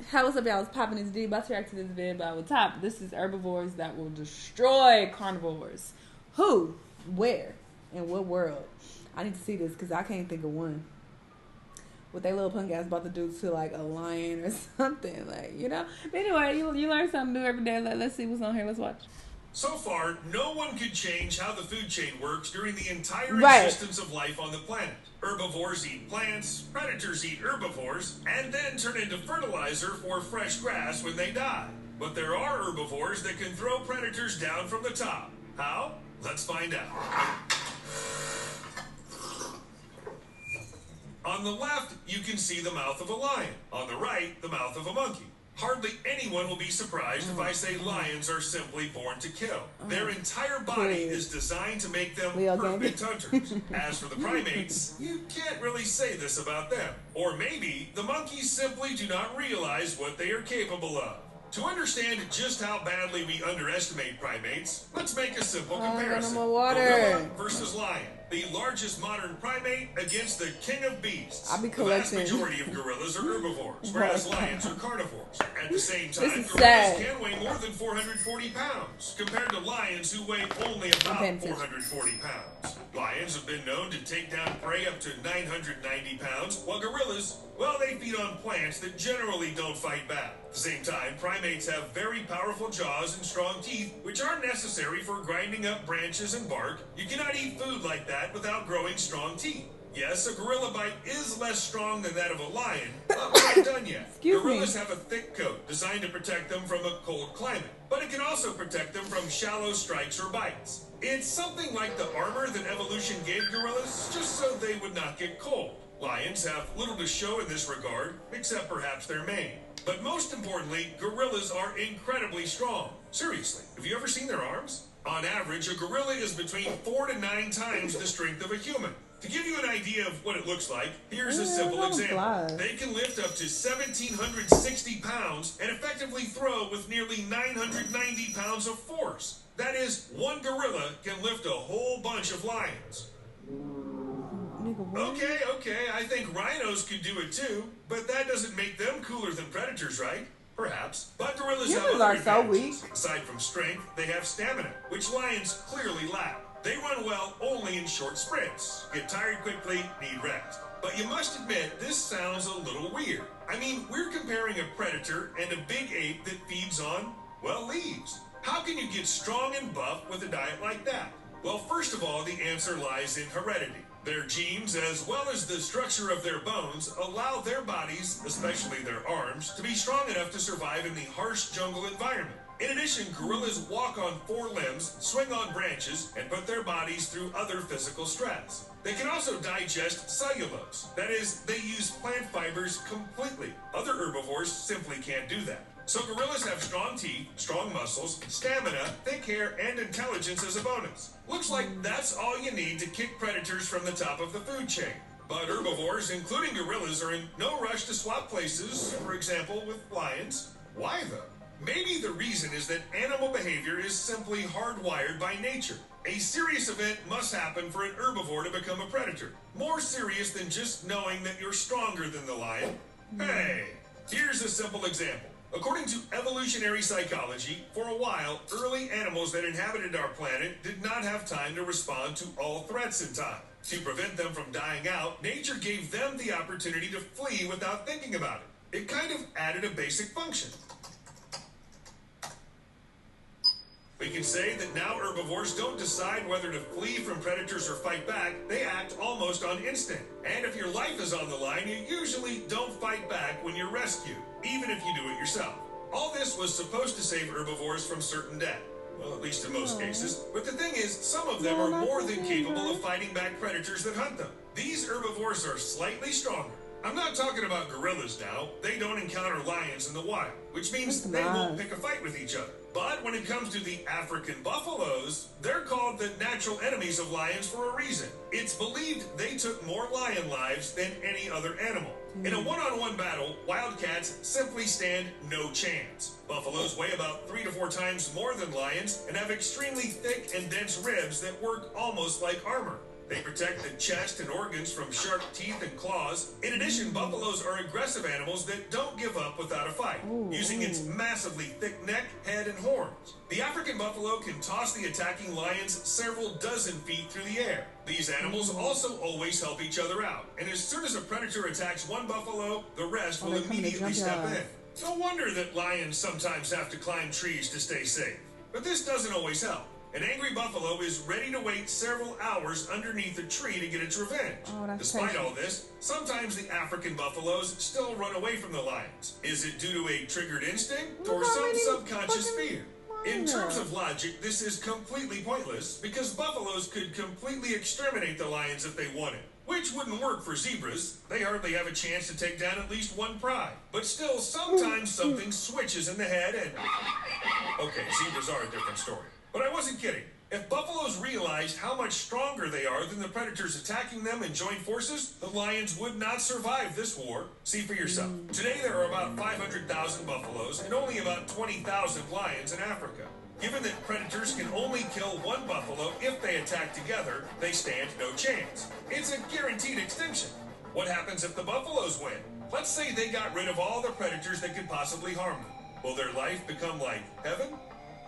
How what's up, y'all? It's popping this D. About to react to this vid by the top. This is herbivores that will destroy carnivores. Who, where, in what world? I need to see this because I can't think of one. What they little punk ass about to do to like a lion or something, like, you know. But anyway, you learn something new every day. Let's see what's on here. Let's watch. So far, no one could change how the food chain works during the entire Right. existence of life on the planet. Herbivores eat plants, predators eat herbivores, and then turn into fertilizer for fresh grass when they die. But there are herbivores that can throw predators down from the top. How? Let's find out. On the left, you can see the mouth of a lion. On the right, the mouth of a monkey. Hardly anyone will be surprised if I say lions are simply born to kill. Their entire body is designed to make them perfect hunters. As for the primates, you can't really say this about them. Or maybe the monkeys simply do not realize what they are capable of. To understand just how badly we underestimate primates, let's make a simple comparison. Gorilla versus lion. The largest modern primate against the king of beasts. I'll be The vast collecting. majority of gorillas are herbivores, whereas lions are carnivores. At the same time, This is gorillas sad. can weigh more than 440 pounds, compared to lions who weigh only about 440 pounds. Lions have been known to take down prey up to 990 pounds, while gorillas, well, they feed on plants that generally don't fight back. At the same time, primates have very powerful jaws and strong teeth, which are necessary for grinding up branches and bark. You cannot eat food like that without growing strong teeth. Yes, a gorilla bite is less strong than that of a lion, but we're not done yet. Gorillas have a thick coat designed to protect them from a cold climate, but it can also protect them from shallow strikes or bites. It's something like the armor that evolution gave gorillas, just so they would not get cold. Lions have little to show in this regard, except perhaps their mane. But most importantly, gorillas are incredibly strong. Seriously, have you ever seen their arms? On average, a gorilla is between 4 to 9 times the strength of a human. To give you an idea of what it looks like, here's a simple example. They can lift up to 1,760 pounds and effectively throw with nearly 990 pounds of force. That is, one gorilla can lift a whole bunch of lions. Okay, I think rhinos could do it too, but that doesn't make them cooler than predators, right? Perhaps. But gorillas have other advantages. Aside from strength, they have stamina, which lions clearly lack. They run well only in short sprints, get tired quickly, need rest. But you must admit, this sounds a little weird. I mean, we're comparing a predator and a big ape that feeds on, well, leaves. How can you get strong and buff with a diet like that? Well, first of all, the answer lies in heredity. Their genes, as well as the structure of their bones, allow their bodies, especially their arms, to be strong enough to survive in the harsh jungle environment. In addition, gorillas walk on 4 limbs, swing on branches, and put their bodies through other physical stress. They can also digest cellulose. That is, they use plant fibers completely. Other herbivores simply can't do that. So gorillas have strong teeth, strong muscles, stamina, thick hair, and intelligence as a bonus. Looks like that's all you need to kick predators from the top of the food chain. But herbivores, including gorillas, are in no rush to swap places, for example, with lions. Why though? Maybe the reason is that animal behavior is simply hardwired by nature. A serious event must happen for an herbivore to become a predator. More serious than just knowing that you're stronger than the lion. Hey, here's a simple example. According to evolutionary psychology, for a while, early animals that inhabited our planet did not have time to respond to all threats in time. To prevent them from dying out, nature gave them the opportunity to flee without thinking about it. It kind of added a basic function. We can say that now herbivores don't decide whether to flee from predators or fight back. They act almost on instinct. And if your life is on the line, you usually don't fight back when you're rescued, even if you do it yourself. All this was supposed to save herbivores from certain death. Well, at least in most cases. But the thing is, some of them are more than capable of fighting back predators that hunt them. These herbivores are slightly stronger. I'm not talking about gorillas now. They don't encounter lions in the wild, which means they won't pick a fight with each other. But when it comes to the African buffaloes, they're called the natural enemies of lions for a reason. It's believed they took more lion lives than any other animal. In a one-on-one battle, wildcats simply stand no chance. Buffaloes weigh about 3 to 4 times more than lions and have extremely thick and dense ribs that work almost like armor. They protect the chest and organs from sharp teeth and claws. In addition, buffaloes are aggressive animals that don't give up without a fight, using its massively thick neck, head, and horns. The African buffalo can toss the attacking lions several dozen feet through the air. These animals also always help each other out, and as soon as a predator attacks one buffalo, the rest will immediately step in. No wonder that lions sometimes have to climb trees to stay safe. But this doesn't always help. An angry buffalo is ready to wait several hours underneath a tree to get its revenge. Despite all this, sometimes the African buffaloes still run away from the lions. Is it due to a triggered instinct or some subconscious fear? In terms of logic, this is completely pointless because buffaloes could completely exterminate the lions if they wanted, which wouldn't work for zebras. They hardly have a chance to take down at least one pride. But still, sometimes something switches in the head and... Okay, zebras are a different story. But I wasn't kidding. If buffaloes realized how much stronger they are than the predators attacking them and joined forces, the lions would not survive this war. See for yourself. Today there are about 500,000 buffaloes and only about 20,000 lions in Africa. Given that predators can only kill one buffalo if they attack together, they stand no chance. It's a guaranteed extinction. What happens if the buffaloes win? Let's say they got rid of all the predators that could possibly harm them. Will their life become like heaven?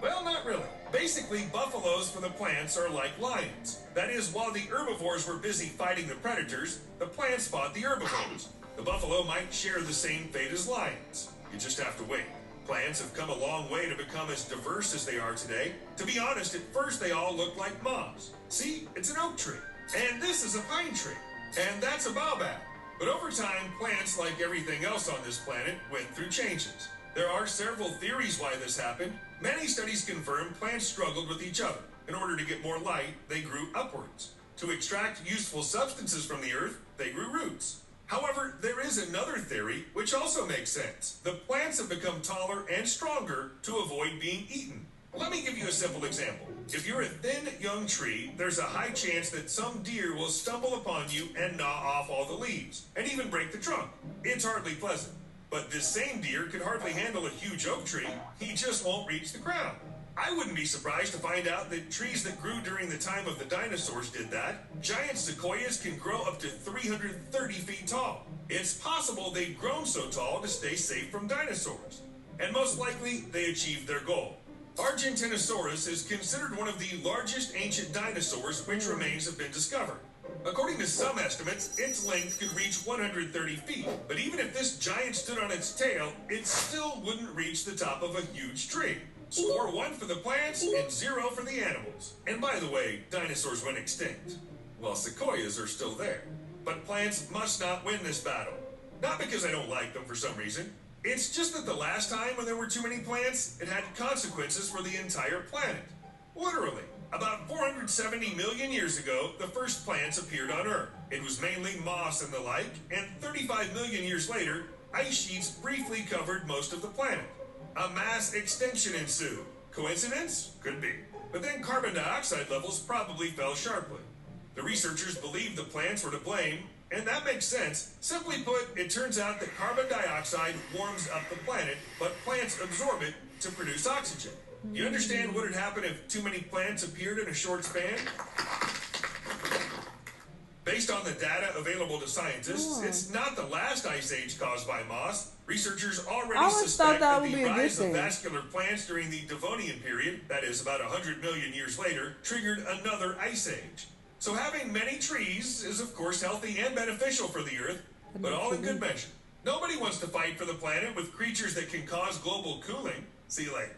Well, not really. Basically, buffaloes for the plants are like lions. That is, while the herbivores were busy fighting the predators, the plants fought the herbivores. The buffalo might share the same fate as lions. You just have to wait. Plants have come a long way to become as diverse as they are today. To be honest, at first they all looked like moss. See, it's an oak tree. And this is a pine tree. And that's a baobab. But over time, plants, like everything else on this planet, went through changes. There are several theories why this happened. Many studies confirm plants struggled with each other. In order to get more light, they grew upwards. To extract useful substances from the earth, they grew roots. However, there is another theory which also makes sense. The plants have become taller and stronger to avoid being eaten. Let me give you a simple example. If you're a thin, young tree, there's a high chance that some deer will stumble upon you and gnaw off all the leaves, and even break the trunk. It's hardly pleasant. But this same deer could hardly handle a huge oak tree. He just won't reach the ground. I wouldn't be surprised to find out that trees that grew during the time of the dinosaurs did that. Giant sequoias can grow up to 330 feet tall. It's possible they've grown so tall to stay safe from dinosaurs. And most likely, they achieved their goal. Argentinosaurus is considered one of the largest ancient dinosaurs which remains have been discovered. According to some estimates, its length could reach 130 feet. But even if this giant stood on its tail, it still wouldn't reach the top of a huge tree. Score 1 for the plants and 0 for the animals. And by the way, dinosaurs went extinct. Well, sequoias are still there. But plants must not win this battle. Not because I don't like them for some reason. It's just that the last time when there were too many plants, it had consequences for the entire planet. Literally. About 470 million years ago, the first plants appeared on Earth. It was mainly moss and the like, and 35 million years later, ice sheets briefly covered most of the planet. A mass extinction ensued. Coincidence? Could be. But then carbon dioxide levels probably fell sharply. The researchers believed the plants were to blame, and that makes sense. Simply put, it turns out that carbon dioxide warms up the planet, but plants absorb it to produce oxygen. You understand what would happen if too many plants appeared in a short span? Based on the data available to scientists, it's not the last ice age caused by moss. Researchers already suspect that the rise of vascular plants during the Devonian period, that is about 100 million years later, triggered another ice age. So having many trees is of course healthy and beneficial for the Earth, but all in good measure. Nobody wants to fight for the planet with creatures that can cause global cooling. See you later.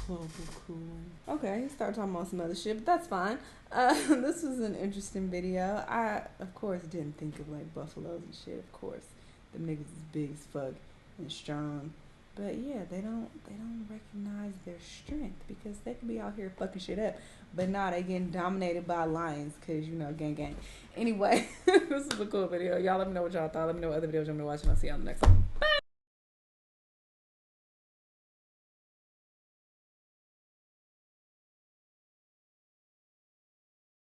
Global cooling. Okay, start talking about some other shit, but that's fine. This was an interesting video. I, of course, didn't think of like buffaloes and shit. Of course, them niggas is big as fuck and strong. But yeah, they don't recognize their strength because they can be out here fucking shit up. But nah, they getting dominated by lions because, you know, gang. Anyway, this is a cool video. Y'all let me know what y'all thought. Let me know what other videos you want me to watch, and I'll see y'all in the next one. Bye.